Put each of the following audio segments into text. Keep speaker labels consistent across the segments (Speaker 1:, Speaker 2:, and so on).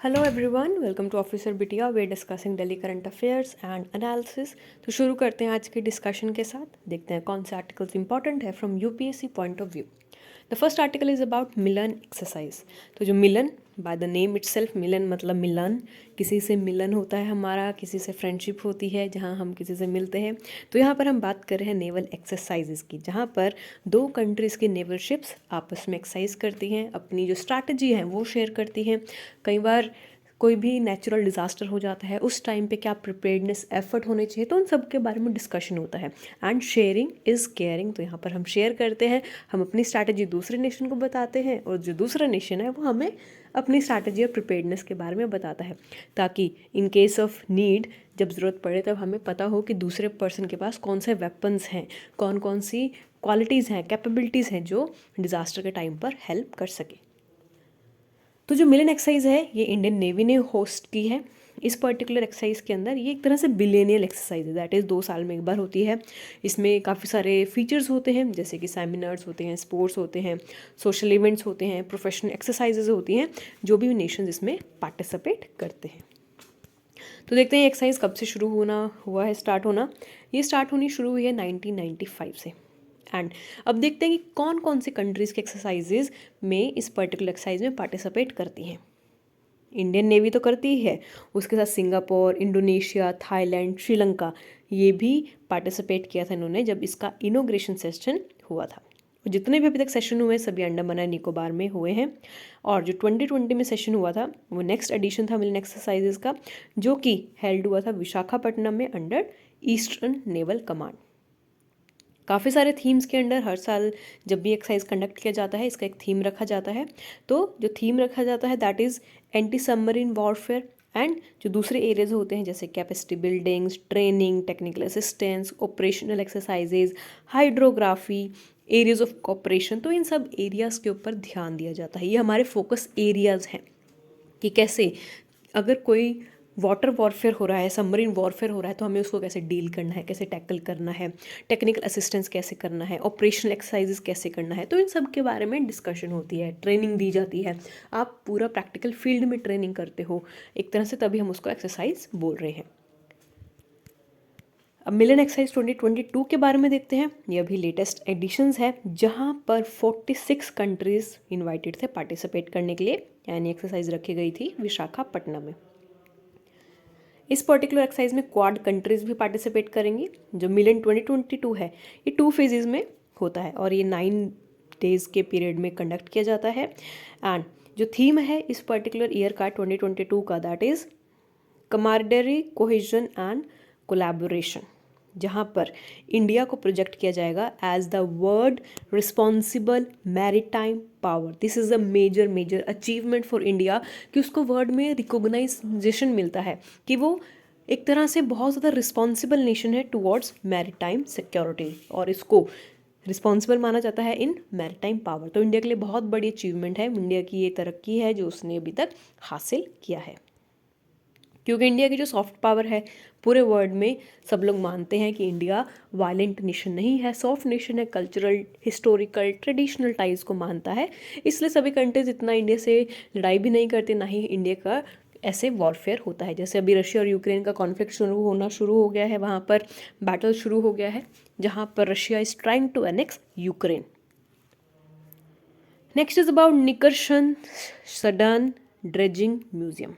Speaker 1: Hello everyone, welcome to officer बिटिया। We discussing Delhi current affairs and analysis. तो शुरू करते हैं आज के डिस्कशन के साथ। देखते हैं कौन से आर्टिकल्स इंपॉर्टेंट है from UPSC point of view. The first article is about Milan exercise. तो जो मिलन, बाय द नेम इटसेल्फ, मिलन मतलब मिलन, किसी से मिलन होता है हमारा, किसी से फ्रेंडशिप होती है जहाँ हम किसी से मिलते हैं। तो यहाँ पर हम बात कर रहे हैं नेवल एक्सरसाइजेज की, जहाँ पर दो कंट्रीज़ की नेवल शिप्स आपस में एक्सरसाइज करती हैं, अपनी जो स्ट्रैटेजी है वो शेयर करती हैं। कई बार कोई भी नेचुरल डिज़ास्टर हो जाता है, उस टाइम पे क्या प्रिपेयर्डनेस एफर्ट होने चाहिए, तो उन सब के बारे में डिस्कशन होता है। And sharing is caring. तो यहाँ पर हम शेयर करते हैं, हम अपनी स्ट्रैटेजी दूसरे नेशन को बताते हैं, और जो दूसरा नेशन है वो हमें अपनी स्ट्रैटेजी और प्रिपेयर्डनेस के बारे में बताता है, ताकि इन केस ऑफ नीड, जब ज़रूरत पड़े तब हमें पता हो कि दूसरे पर्सन के पास कौन से वेपन्स हैं, कौन कौन सी क्वालिटीज़ हैं, कैपेबिलिटीज़ हैं जो डिज़ास्टर के टाइम पर हेल्प कर सके। तो जो मिलन एक्सरसाइज है ये इंडियन नेवी ने होस्ट की है। इस पर्टिकुलर एक्सरसाइज के अंदर ये एक तरह से बिलेनियल एक्सरसाइज है, दैट इज़ 2 साल में एक बार होती है। इसमें काफ़ी सारे फीचर्स होते हैं, जैसे कि सेमिनार्स होते हैं, स्पोर्ट्स होते हैं, सोशल इवेंट्स होते हैं, प्रोफेशनल एक्सरसाइजेज होती हैं, जो भी नेशन इसमें पार्टिसिपेट करते हैं। तो देखते हैं एक्सरसाइज कब से शुरू हुआ है स्टार्ट होना। ये स्टार्ट होनी शुरू हुई है 1995 से। एंड अब देखते हैं कि कौन कौन से कंट्रीज़ के एक्सरसाइजेज में इस पर्टिकुलर एक्सरसाइज में पार्टिसिपेट करती हैं। इंडियन नेवी तो करती ही है, उसके साथ सिंगापुर, इंडोनेशिया, थाईलैंड, श्रीलंका, ये भी पार्टिसिपेट किया था इन्होंने जब इसका इनोग्रेशन सेशन हुआ था। जितने भी अभी तक सेशन हुए सभी अंडमान एंड निकोबार में हुए हैं। और जो 2020 में सेशन हुआ था वो नेक्स्ट एडिशन था मिलन एक्सरसाइजेज का, जो कि हेल्ड हुआ था विशाखापट्टनम में अंडर ईस्टर्न नेवल कमांड। काफ़ी सारे थीम्स के अंडर हर साल जब भी एक्सरसाइज कंडक्ट किया जाता है इसका एक थीम रखा जाता है। तो जो थीम रखा जाता है that is anti submarine warfare. And जो दूसरे एरियाज होते हैं जैसे capacity buildings, training, technical assistance, operational exercises, hydrography, areas of corporation, तो इन सब एरियाज़ के ऊपर ध्यान दिया जाता है। ये हमारे फोकस एरियाज़ हैं कि कैसे अगर कोई वाटर वॉरफेयर हो रहा है, सबमरीन वॉरफेयर हो रहा है, तो हमें उसको कैसे डील करना है, कैसे टैकल करना है, टेक्निकल असिस्टेंस कैसे करना है, ऑपरेशनल एक्सरसाइजेस कैसे करना है, तो इन सब के बारे में डिस्कशन होती है, ट्रेनिंग दी जाती है। आप पूरा प्रैक्टिकल फील्ड में ट्रेनिंग करते हो एक तरह से, तभी हम उसको एक्सरसाइज बोल रहे हैं। अब मिलन एक्सरसाइज 2022 के बारे में देखते हैं। ये अभी लेटेस्ट एडिशंस है, जहाँ पर 46 कंट्रीज़ इन्वाइटेड थे पार्टिसिपेट करने के लिए, यानी एक्सरसाइज रखी गई थी विशाखापट्टनम में। इस पर्टिकुलर एक्सरसाइज में क्वाड कंट्रीज भी पार्टिसिपेट करेंगी। जो मिलन 2022 है ये 2 फेजेज में होता है और ये 9 डेज के पीरियड में कंडक्ट किया जाता है। एंड जो थीम है इस पर्टिकुलर ईयर का 2022 का that is camaraderie cohesion and collaboration, जहाँ पर इंडिया को प्रोजेक्ट किया जाएगा as the world responsible maritime power. This is a major achievement for India कि उसको वर्ल्ड में रिकॉग्नाइजेशन मिलता है कि वो एक तरह से बहुत ज़्यादा रिस्पॉन्सिबल नेशन है टुवर्ड्स मैरीटाइम सिक्योरिटी, और इसको रिस्पॉन्सिबल माना जाता है इन मैरीटाइम पावर। तो इंडिया के लिए बहुत बड़ी अचीवमेंट है, इंडिया की ये तरक्की है जो उसने अभी तक हासिल किया है, क्योंकि इंडिया की जो सॉफ्ट पावर है पूरे वर्ल्ड में सब लोग मानते हैं कि इंडिया वायलेंट नेशन नहीं है, सॉफ्ट नेशन है, कल्चरल, हिस्टोरिकल, ट्रेडिशनल टाइज को मानता है। इसलिए सभी कंट्रीज इतना इंडिया से लड़ाई भी नहीं करते, ना ही इंडिया का ऐसे वॉरफेयर होता है। जैसे अभी रशिया और यूक्रेन का कॉन्फ्लिक्ट शुरू हो गया है, वहाँ पर बैटल शुरू हो गया है जहाँ पर Russia is trying to annex Ukraine. Next is about Nikarshan southern dredging museum.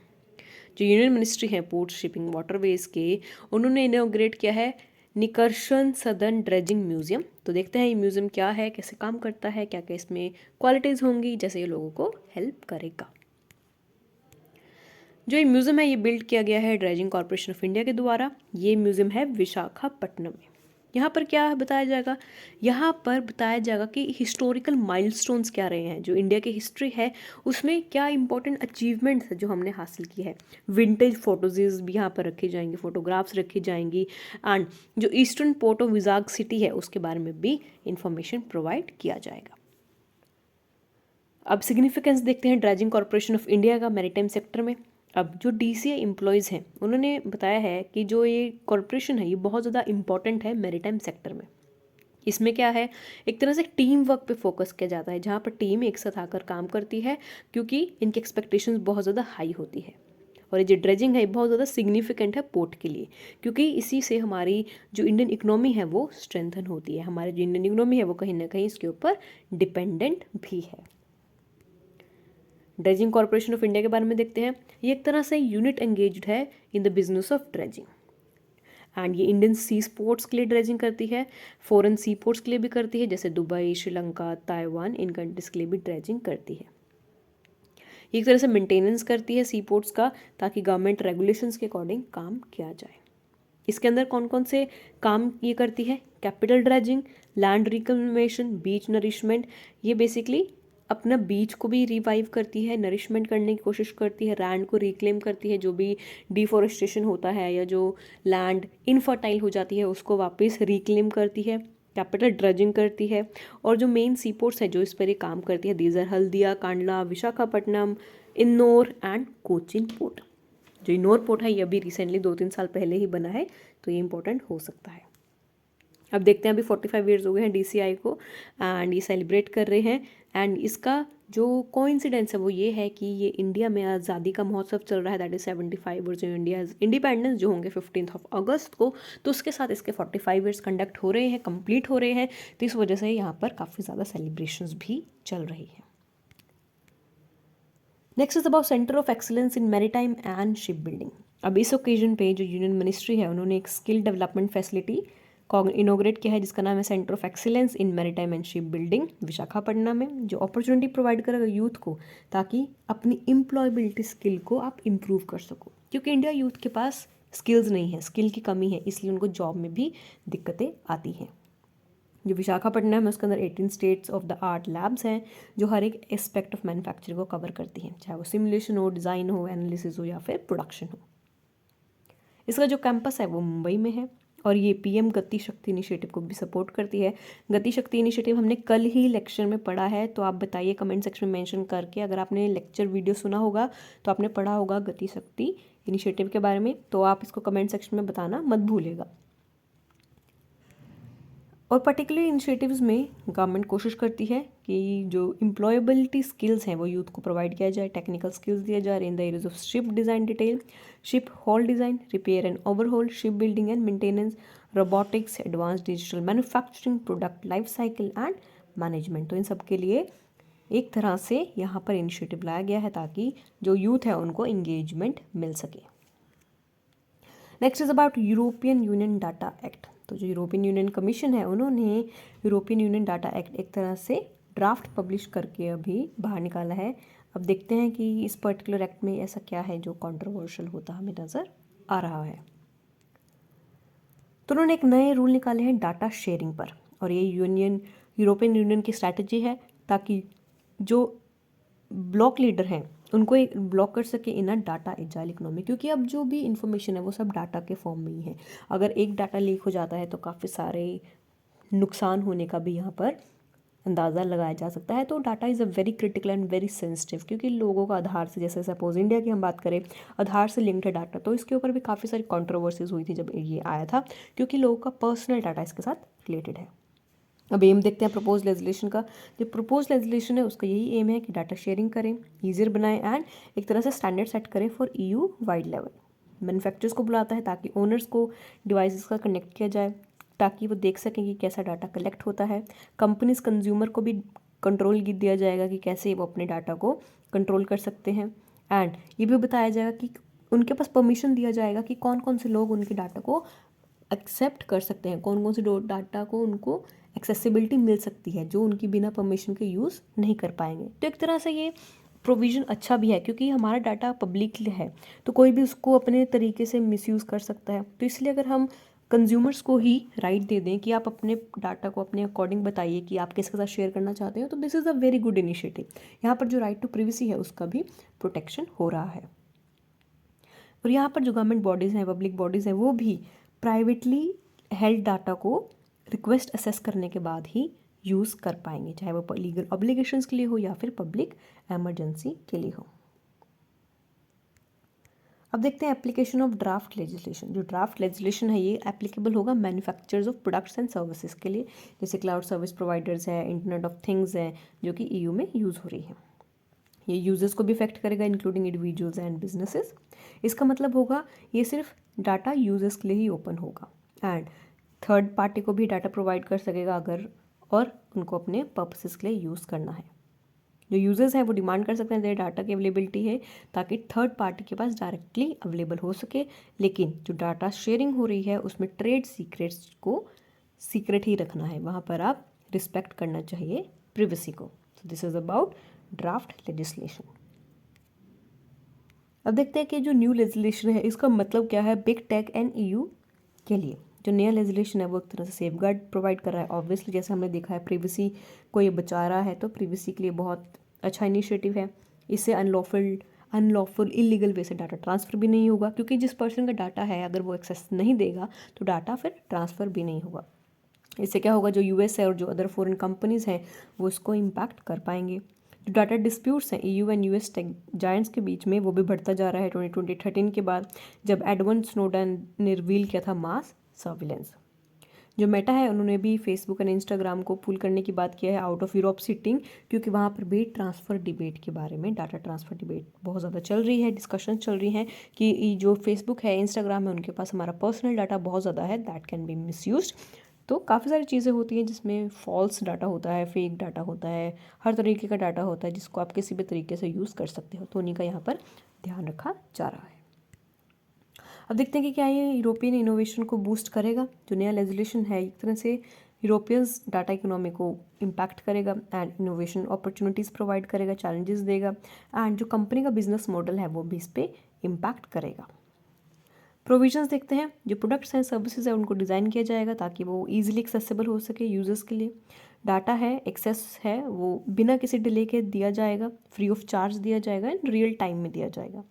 Speaker 1: जो यूनियन मिनिस्ट्री है पोर्ट, शिपिंग, वाटरवेज के, उन्होंने इनॉग्रेट किया है निकर्षण सदर्न ड्रेजिंग म्यूजियम। तो देखते हैं ये म्यूजियम क्या है, कैसे काम करता है, क्या क्या इसमें क्वालिटीज़ होंगी जैसे ये लोगों को हेल्प करेगा। जो ये म्यूजियम है ये बिल्ड किया गया है ड्रेजिंग कॉरपोरेशन ऑफ इंडिया के द्वारा। ये म्यूजियम है विशाखापट्टनम में। यहाँ पर क्या बताया जाएगा, यहाँ पर बताया जाएगा कि हिस्टोरिकल माइलस्टोन्स क्या रहे हैं, जो इंडिया की हिस्ट्री है उसमें क्या इंपॉर्टेंट अचीवमेंट्स है जो हमने हासिल की है। विंटेज फोटोजेज भी यहाँ पर रखी जाएंगी, फोटोग्राफ्स रखी जाएंगी, एंड जो eastern port of Vizag city है उसके बारे में भी इंफॉर्मेशन प्रोवाइड किया जाएगा। अब सिग्निफिकेंस देखते हैं ड्रेजिंग कॉरपोरेशन ऑफ इंडिया का मैरीटाइम सेक्टर में। अब जो डीसीए एम्प्लॉयज़ हैं उन्होंने बताया है कि जो ये कॉरपोरेशन है ये बहुत ज़्यादा इम्पॉर्टेंट है मैरीटाइम सेक्टर में। इसमें क्या है, एक तरह से टीम वर्क पे फोकस किया जाता है, जहाँ पर टीम एक साथ आकर काम करती है क्योंकि इनकी एक्सपेक्टेशंस बहुत ज़्यादा हाई होती है। और ये जो ड्रेजिंग है ये बहुत ज़्यादा सिग्निफिकेंट है पोर्ट के लिए, क्योंकि इसी से हमारी जो इंडियन इकोनॉमी है वो स्ट्रेंथन होती है। हमारी जो इंडियन इकोनॉमी है वो कहीं ना कहीं इसके ऊपर डिपेंडेंट भी है। ड्रेजिंग कॉरपोरेशन ऑफ इंडिया के बारे में देखते हैं। ये एक तरह से यूनिट एंगेज्ड है in the business of dredging, and ये इंडियन सी स्पोर्ट्स के लिए ड्रेजिंग करती है, फॉरेन सी पोर्ट्स के लिए भी करती है, जैसे दुबई, श्रीलंका, ताइवान, इन कंट्रीज़ के लिए भी ड्रेजिंग करती है। एक तरह से मेंटेनेंस करती है सी पोर्ट्स का, ताकि गवर्नमेंट रेगुलेशंस के अकॉर्डिंग काम किया जाए। इसके अंदर कौन कौन से काम ये करती है? कैपिटल ड्रेजिंग, लैंड रिकल्मेशन, बीच नरिशमेंट। ये बेसिकली अपना बीच को भी रिवाइव करती है, नरिशमेंट करने की कोशिश करती है, लैंड को रिक्लेम करती है, जो भी डिफॉरेस्टेशन होता है या जो लैंड इनफर्टाइल हो जाती है उसको वापस रिक्लेम करती है, कैपिटल ड्रेजिंग करती है। और जो मेन सी पोर्ट्स है जो इस पर ये काम करती है, these are Haldia, Kandla, Visakhapatnam, Ennore and Cochin port. जो इन्नौर पोर्ट है ये अभी रिसेंटली 2-3 साल पहले ही बना है, तो ये इंपॉर्टेंट हो सकता है। अब देखते हैं, अभी 45 ईयर्स हो गए हैं DCI को, एंड ये सेलिब्रेट कर रहे हैं। एंड इसका जो कोइंसिडेंस है वो ये है कि ये इंडिया में आज़ादी का महोत्सव चल रहा है, दैट इज़ 75 ईयर्स, जो इंडिया इंडिपेंडेंस जो होंगे 15 अगस्त को, तो उसके साथ इसके 45 ईयर्स कंडक्ट हो रहे हैं, कंप्लीट हो रहे हैं। तो इस वजह से यहाँ पर काफ़ी ज़्यादा सेलिब्रेशंस भी चल रही है। Next is about centre of excellence in maritime and ship building. अब इस ओकेजन पे जो यूनियन मिनिस्ट्री है उन्होंने एक स्किल डेवलपमेंट फैसिलिटी इनोग्रेट किया है, जिसका नाम है centre of excellence in maritime and ship building, Visakhapatnam में, जो अपॉर्चुनिटी प्रोवाइड करेगा यूथ को, ताकि अपनी एम्प्लॉयबिलिटी स्किल को आप इम्प्रूव कर सको। क्योंकि इंडिया यूथ के पास स्किल्स नहीं है, स्किल की कमी है, इसलिए उनको जॉब में भी दिक्कतें आती हैं। जो विशाखापट्टनम है उसके अंदर 18 states of the art labs हैं, जो हर एक एस्पेक्ट ऑफ मैन्युफैक्चरिंग को कवर करती हैं, चाहे वो सिमुलेशन हो, डिज़ाइन हो, एनालिसिस हो या फिर प्रोडक्शन हो। इसका जो कैंपस है वो मुंबई में है, और ये PM गति शक्ति इनिशिएटिव को भी सपोर्ट करती है। गति शक्ति इनिशिएटिव हमने कल ही लेक्चर में पढ़ा है, तो आप बताइए कमेंट सेक्शन में मेंशन करके, अगर आपने लेक्चर वीडियो सुना होगा तो आपने पढ़ा होगा गति शक्ति इनिशिएटिव के बारे में, तो आप इसको कमेंट सेक्शन में बताना मत भूलिएगा। और पर्टिकुलर इनिशिएटिव्स में गवर्नमेंट कोशिश करती है कि जो एम्प्लॉयबिलिटी स्किल्स हैं वो यूथ को प्रोवाइड किया जाए, टेक्निकल स्किल्स दिया जाए in the areas of ship design detail, ship hall design, repair and overhaul, ship building and maintenance, robotics, advance digital manufacturing, product life cycle and management. तो इन सब के लिए एक तरह से यहाँ पर इनिशिएटिव लाया गया है ताकि जो यूथ है उनको इंगेजमेंट मिल सके। Next is about European union data act. तो जो यूरोपियन यूनियन कमीशन है उन्होंने यूरोपियन यूनियन डाटा एक्ट एक तरह से ड्राफ्ट पब्लिश करके अभी बाहर निकाला है। अब देखते हैं कि इस पर्टिकुलर एक्ट में ऐसा क्या है जो कंट्रोवर्शियल होता हमें नज़र आ रहा है। तो उन्होंने एक नए रूल निकाले हैं डाटा शेयरिंग पर, और ये यूरोपियन यूनियन की स्ट्रैटेजी है ताकि जो ब्लॉक लीडर हैं उनको एक ब्लॉक कर सके इन अ डाटा एजाइल इकोनॉमी, क्योंकि अब जो भी इंफॉर्मेशन है वो सब डाटा के फॉर्म में ही है। अगर एक डाटा लीक हो जाता है तो काफ़ी सारे नुकसान होने का भी यहाँ पर अंदाज़ा लगाया जा सकता है। तो data is a very critical and very sensitive, क्योंकि लोगों का आधार से, जैसे सपोज इंडिया की हम बात करें, आधार से लिंक्ड है डाटा, तो इसके ऊपर भी काफ़ी सारी कंट्रोवर्सीज हुई थी जब ये आया था, क्योंकि लोगों का पर्सनल डाटा इसके साथ रिलेटेड है। अब एम देखते हैं प्रपोज लेजिस्लेशन का। जो प्रपोज लेजिस्लेशन है उसका यही एम है कि डाटा शेयरिंग करें, ईजियर बनाएं एंड एक तरह से स्टैंडर्ड सेट करें for EU wide level. Manufacturers को बुलाता है ताकि ओनर्स को डिवाइसेस का कनेक्ट किया जाए, ताकि वो देख सकें कि कैसा डाटा कलेक्ट होता है। कंपनीज कंज्यूमर को भी कंट्रोल दिया जाएगा कि कैसे वो अपने डाटा को कंट्रोल कर सकते हैं, एंड ये भी बताया जाएगा कि उनके पास परमिशन दिया जाएगा कि कौन कौन से लोग उनके डाटा को एक्सेप्ट कर सकते हैं, कौन कौन से डाटा को उनको एक्सेसिबिलिटी मिल सकती है जो उनकी बिना परमिशन के यूज़ नहीं कर पाएंगे। तो एक तरह से ये प्रोविज़न अच्छा भी है, क्योंकि हमारा डाटा पब्लिक है तो कोई भी उसको अपने तरीके से मिसयूज़ कर सकता है। तो इसलिए अगर हम कंज्यूमर्स को ही राइट दे दें कि आप अपने डाटा को अपने अकॉर्डिंग बताइए कि आप किसके साथ शेयर करना चाहते हो, तो this is a very good initiative. यहाँ पर जो राइट टू प्रिवेसी है उसका भी प्रोटेक्शन हो रहा है। और यहाँ पर जो गवर्नमेंट बॉडीज़ हैं, पब्लिक बॉडीज़ हैं, वो भी प्राइवेटली हेल्ड डाटा को रिक्वेस्ट असेस करने के बाद ही यूज़ कर पाएंगे, चाहे वो लीगल ऑब्लिगेशंस के लिए हो या फिर पब्लिक एमरजेंसी के लिए हो। अब देखते हैं एप्लीकेशन ऑफ ड्राफ्ट लेजिस्लेशन। जो ड्राफ्ट लेजिस्लेशन है ये एप्लीकेबल होगा manufacturers of products and services के लिए, जैसे क्लाउड सर्विस प्रोवाइडर्स है, इंटरनेट ऑफ थिंग्स है, जो कि ईयू में यूज़ हो रही है। ये यूजर्स को भी इफेक्ट करेगा, इंक्लूडिंग इंडिविजुअल्स एंड बिजनेसेस। इसका मतलब होगा ये सिर्फ डाटा यूजर्स के लिए ही ओपन होगा एंड थर्ड पार्टी को भी डाटा प्रोवाइड कर सकेगा अगर और उनको अपने पर्पसेस के लिए यूज़ करना है। जो यूजर्स हैं वो डिमांड कर सकते हैं देर डाटा की अवेलेबिलिटी है ताकि थर्ड पार्टी के पास डायरेक्टली अवेलेबल हो सके, लेकिन जो डाटा शेयरिंग हो रही है उसमें ट्रेड सीक्रेट्स को सीक्रेट ही रखना है, वहाँ पर आप रिस्पेक्ट करना चाहिए प्रिवेसी को। So this is about draft legislation. अब देखते हैं कि जो न्यू लेजिस्लेशन है इसका मतलब क्या है बिग टेक एंड ईयू के लिए। जो नया लेजिस्लेशन है वो एक तरह से सेफ गार्ड प्रोवाइड कर रहा है, ऑब्वियसली जैसे हमने देखा है प्रिवेसी को ये बचा रहा है, तो प्रिवेसी के लिए बहुत अच्छा इनिशिएटिव है। इससे अनलॉफुल इलीगल वे से डाटा ट्रांसफ़र भी नहीं होगा, क्योंकि जिस पर्सन का डाटा है अगर वो एक्सेस नहीं देगा तो डाटा फिर ट्रांसफ़र भी नहीं होगा। इससे क्या होगा, जो यूएस है और जो अदर फॉरेन कंपनीज़ हैं वो इसको इम्पैक्ट कर पाएंगे। जो डाटा डिस्प्यूट्स हैं EU and US tech giants के बीच में वो भी बढ़ता जा रहा है 2013 के बाद, जब एडवर्ड स्नोडेन ने रिवील किया था मास सर्विलेंस। जो मेटा है उन्होंने भी फेसबुक एंड इंस्टाग्राम को पुल करने की बात किया है आउट ऑफ यूरोप सिटिंग, क्योंकि वहाँ पर भी ट्रांसफ़र डिबेट के बारे में, डाटा ट्रांसफ़र डिबेट बहुत ज़्यादा चल रही है, डिस्कशन चल रही हैं कि जो फेसबुक है इंस्टाग्राम है उनके पास हमारा पर्सनल डाटा बहुत ज़्यादा है, दैट कैन बी मिसयूज्ड। तो काफ़ी सारी चीज़ें होती हैं जिसमें फॉल्स डाटा होता है, फेक डाटा होता है, हर तरीके का डाटा होता है जिसको आप किसी भी तरीके से यूज़ कर सकते हो, तो उन्हीं का यहाँ पर ध्यान रखा जा रहा है। अब देखते हैं कि क्या ये यूरोपियन इनोवेशन को बूस्ट करेगा। जो नया लेजिस्लेशन है एक तरह से यूरोपियंस डाटा इकोनॉमी को इम्पैक्ट करेगा एंड इनोवेशन अपॉर्चुनिटीज़ प्रोवाइड करेगा, चैलेंजेस देगा एंड जो कंपनी का बिजनेस मॉडल है वो भी इस पर इम्पैक्ट करेगा। प्रोविजंस देखते हैं, जो प्रोडक्ट्स हैं सर्विसेज है उनको डिज़ाइन किया जाएगा ताकि वो ईजिली एक्सेसिबल हो सके यूजर्स के लिए। डाटा है एक्सेस है वो बिना किसी डिले के दिया जाएगा, फ्री ऑफ चार्ज दिया जाएगा एंड रियल टाइम में दिया जाएगा।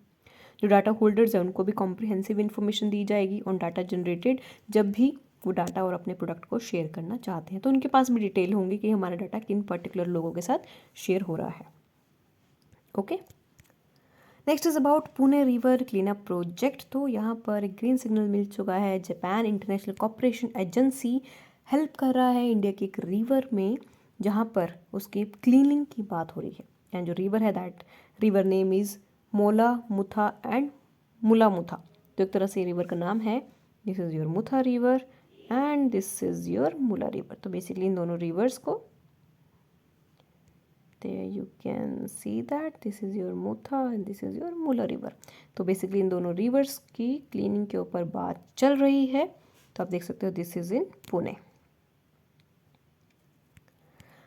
Speaker 1: जो डाटा होल्डर्स हैं उनको भी कॉम्प्रिहेंसिव इन्फॉर्मेशन दी जाएगी ऑन डाटा जनरेटेड, जब भी वो डाटा और अपने प्रोडक्ट को शेयर करना चाहते हैं तो उनके पास भी डिटेल होंगी कि हमारा डाटा किन पर्टिकुलर लोगों के साथ शेयर हो रहा है। Okay, next is about Pune river clean up project. तो यहाँ पर एक ग्रीन सिग्नल मिल चुका है, Japan International Cooperation Agency help कर रहा है इंडिया की एक रिवर में जहाँ पर उसकी क्लीनिंग की बात हो रही है। एंड जो रिवर है दैट रिवर नेम इज़ मोला मुथा एंड मुला मुथा। तो एक तरह से रिवर का नाम है, this is your Mutha river and this is your मुला रिवर। तो बेसिकली इन दोनों रिवर्स को there you can see that this is your Mutha and this is your Mula river। तो बेसिकली इन दोनों रिवर्स की क्लीनिंग के ऊपर बात चल रही है। तो आप देख सकते हो दिस इज इन पुणे।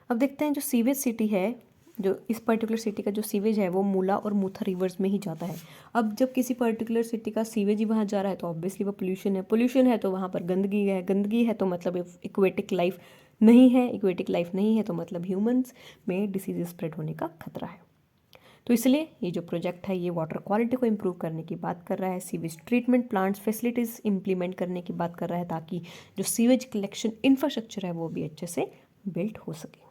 Speaker 1: अब देखते हैं जो सीवेज सिटी है, जो इस पर्टिकुलर सिटी का जो सीवेज है वो मूला और मुथा रिवर्स में ही जाता है। अब जब किसी पर्टिकुलर सिटी का सीवेज ही वहाँ जा रहा है तो ऑब्वियसली वो पोल्यूशन है तो वहाँ पर गंदगी है तो मतलब इक्वेटिक लाइफ नहीं है, इक्वेटिक लाइफ नहीं है तो मतलब ह्यूमंस में डिसीज स्प्रेड होने का खतरा है। तो इसलिए ये जो प्रोजेक्ट है ये वाटर क्वालिटी को इम्प्रूव करने की बात कर रहा है, sewage treatment plants facilities implement करने की बात कर रहा है ताकि जो सीवेज कलेक्शन इंफ्रास्ट्रक्चर है वो भी अच्छे से बिल्ड हो सके।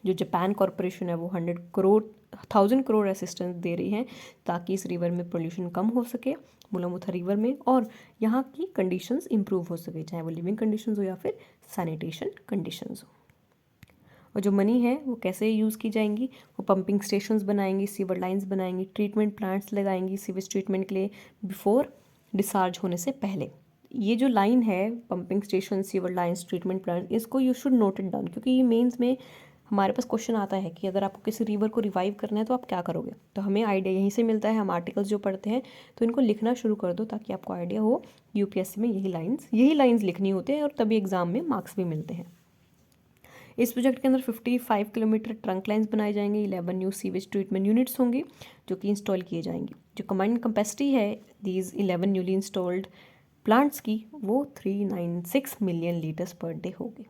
Speaker 1: जो जापान कॉरपोरेशन है वो 1,000 करोड़ असिस्टेंस दे रही है ताकि इस रिवर में पोल्यूशन कम हो सके, मुलामुथा रिवर में, और यहाँ की कंडीशंस इंप्रूव हो सके, चाहे वो लिविंग कंडीशंस हो या फिर सैनिटेशन कंडीशंस हो। और जो मनी है वो कैसे यूज़ की जाएंगी, वो पंपिंग स्टेशंस बनाएंगी, सीवर लाइंस बनाएंगी, ट्रीटमेंट प्लांट्स लगाएंगी सीवेज ट्रीटमेंट के लिए बिफोर डिस्चार्ज होने से पहले। ये जो लाइन है pumping station, sewer lines, treatment plant, इसको you should note it down, क्योंकि ये मेंस में हमारे पास क्वेश्चन आता है कि अगर आपको किसी रिवर को रिवाइव करना है तो आप क्या करोगे। तो हमें आइडिया यहीं से मिलता है, हम आर्टिकल्स जो पढ़ते हैं तो इनको लिखना शुरू कर दो ताकि आपको आइडिया हो यूपीएससी में यही लाइंस लिखनी होते हैं और तभी एग्जाम में मार्क्स भी मिलते हैं। इस प्रोजेक्ट के अंदर 55 किलोमीटर ट्रंक लाइन्स बनाए जाएंगे, 11 न्यू सीवेज ट्रीटमेंट यूनिट्स होंगी जो कि इंस्टॉल किए जाएंगी। जो कम्बाइंड कैपेसिटी है दीज 11 न्यूली इंस्टॉल्ड प्लांट्स की वो 396 मिलियन लीटर्स पर डे होगी।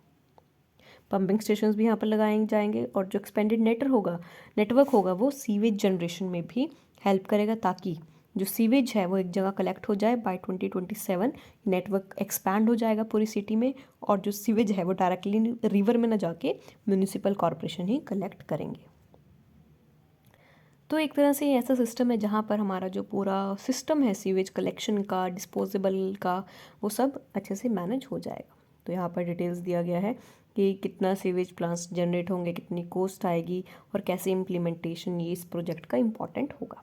Speaker 1: पंपिंग स्टेशंस भी यहाँ पर लगाए जाएंगे और जो एक्सपेंडेड नेटवर्क होगा वो सीवेज जनरेशन में भी हेल्प करेगा ताकि जो सीवेज है वो एक जगह कलेक्ट हो जाए। बाय 2027 नेटवर्क एक्सपैंड हो जाएगा पूरी सिटी में और जो सीवेज है वो डायरेक्टली रिवर में ना जाके म्यूनिसिपल कॉरपोरेशन ही कलेक्ट करेंगे। तो एक तरह से ये ऐसा सिस्टम है जहाँ पर हमारा जो पूरा सिस्टम है सीवेज कलेक्शन का, डिस्पोजेबल का, वो सब अच्छे से मैनेज हो जाएगा। तो यहाँ पर डिटेल्स दिया गया है कि कितना सीवेज प्लांट्स जनरेट होंगे, कितनी कॉस्ट आएगी और कैसे इम्प्लीमेंटेशन ये इस प्रोजेक्ट का इम्पॉर्टेंट होगा।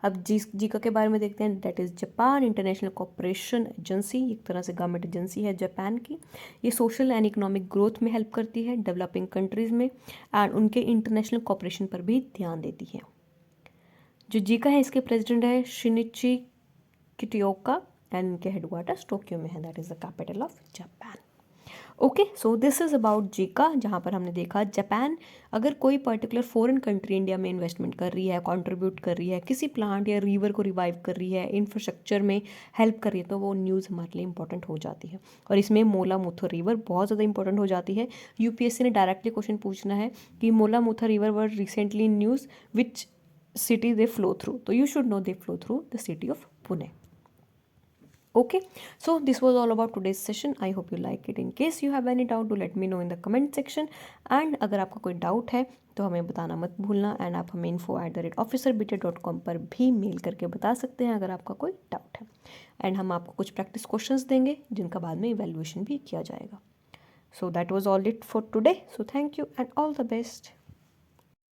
Speaker 1: अब जीका के बारे में देखते हैं। That is Japan international cooperation agency, एक तरह से गवर्नमेंट एजेंसी है जापान की। ये सोशल एंड इकोनॉमिक ग्रोथ में हेल्प करती है डेवलपिंग कंट्रीज़ में, एंड उनके इंटरनेशनल कोऑपरेशन पर भी ध्यान देती है। जो जीका है इसके प्रेसिडेंट है शिनिची किटियोका एंड इनके हेडक्वार्टर्स टोक्यो में है। That is the capital of Japan. Okay, so this is about Zika, जहाँ पर हमने देखा जापान अगर कोई पर्टिकुलर फॉरेन कंट्री इंडिया में इन्वेस्टमेंट कर रही है, कंट्रीब्यूट कर रही है, किसी प्लांट या रिवर को रिवाइव कर रही है, इंफ्रास्ट्रक्चर में हेल्प कर रही है, तो वो न्यूज़ हमारे लिए इंपॉर्टेंट हो जाती है। और इसमें मोला मुथो रिवर बहुत ज़्यादा इंपॉर्टेंट हो जाती है। यूपीएससी ने डायरेक्टली क्वेश्चन पूछना है कि मोला Mutha river were recently in news which city they flow through, so you should know they flow through the city of Pune. Okay, so this was all about today's session. I hope you like it. In case you have any doubt, do let me know in the comment section. And अगर आपका कोई doubt है तो हमें बताना मत भूलना, and आप हमें info@officerbeta.com पर भी मेल करके बता सकते हैं अगर आपका कोई डाउट है। एंड हम आपको कुछ प्रैक्टिस क्वेश्चंस देंगे जिनका बाद में इवैल्यूएशन भी किया जाएगा। So that was all it for today. So thank you and all the best.